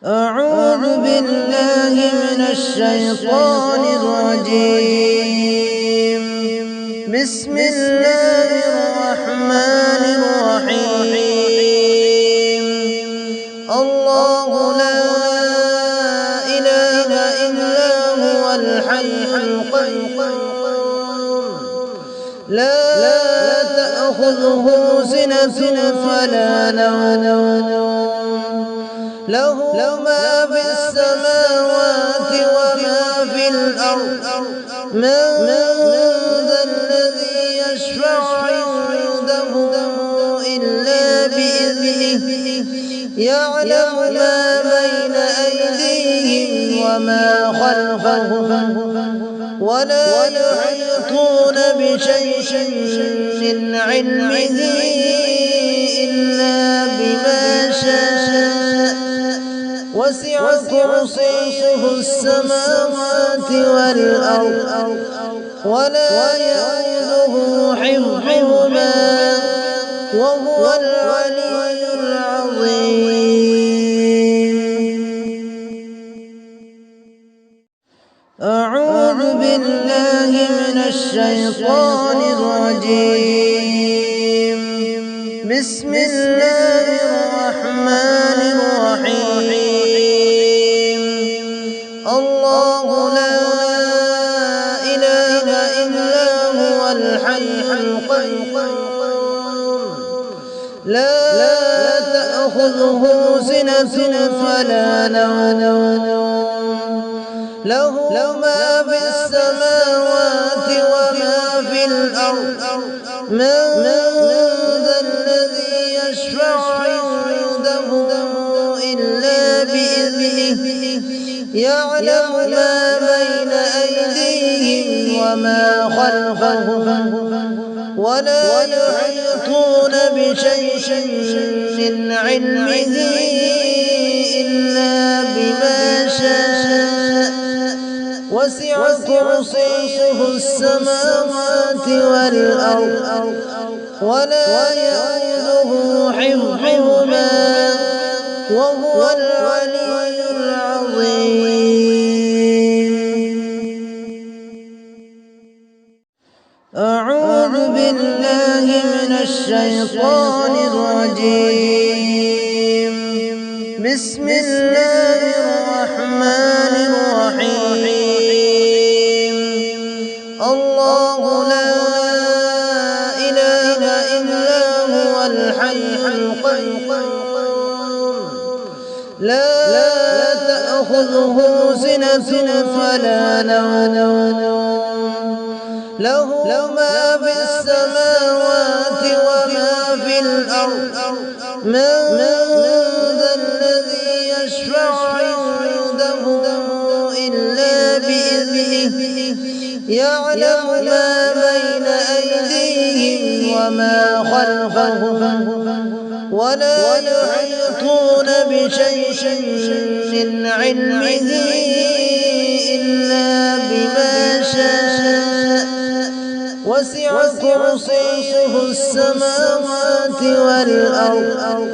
أعوذ بالله من الشيطان الرجيم. بسم الله الرحمن الرحيم. الله لا إله إلا هو الحي القيوم لا تأخذه سنة ولا نوم له ما في السماوات وما في الأرض من ذا الذي يشفع عنده إلا بإذنه يعلم ما بين أيديهم وما خلفهم ولا يحيطون بشيء من علمه إلا بما شاء وسع كرسيه السماوات والأرض ولا يؤوده حفظهما وهو العلي العظيم. أعوذ بالله من الشيطان الرجيم. بسم الله الرحمن الرحيم. الله لا إله إلا هو الحي القيوم لا تأخذه سنة ولا نوم له ما في السماوات وما في الأرض من ذا الذي يشفع عنده إلا بإذنه يعلم ما بين أيديهم وما خلفهم ولا يحيطون بشيء من علمه إلا بما شاء وسع كرسيه السماوات والأرض ولا يؤوده حفظهما وهو العلي العظيم. أعوذ بالله من الشيطان الرجيم. بسم الله الرحمن الرحيم. الله لا إله إلا هو الحي القيوم لا تأخذه سنة ولا نوم له ما في السماوات وما في الأرض من ذا الذي يشفع عنده إلا بإذنه يعلم ما بين أيديهم وما خلفهم ولا يحيطون بشيء من علمه إلا بما شاء وسع كرسيه السماوات والأرض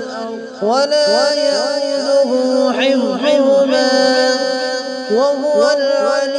ولا يؤوده حفظهما وهو العلي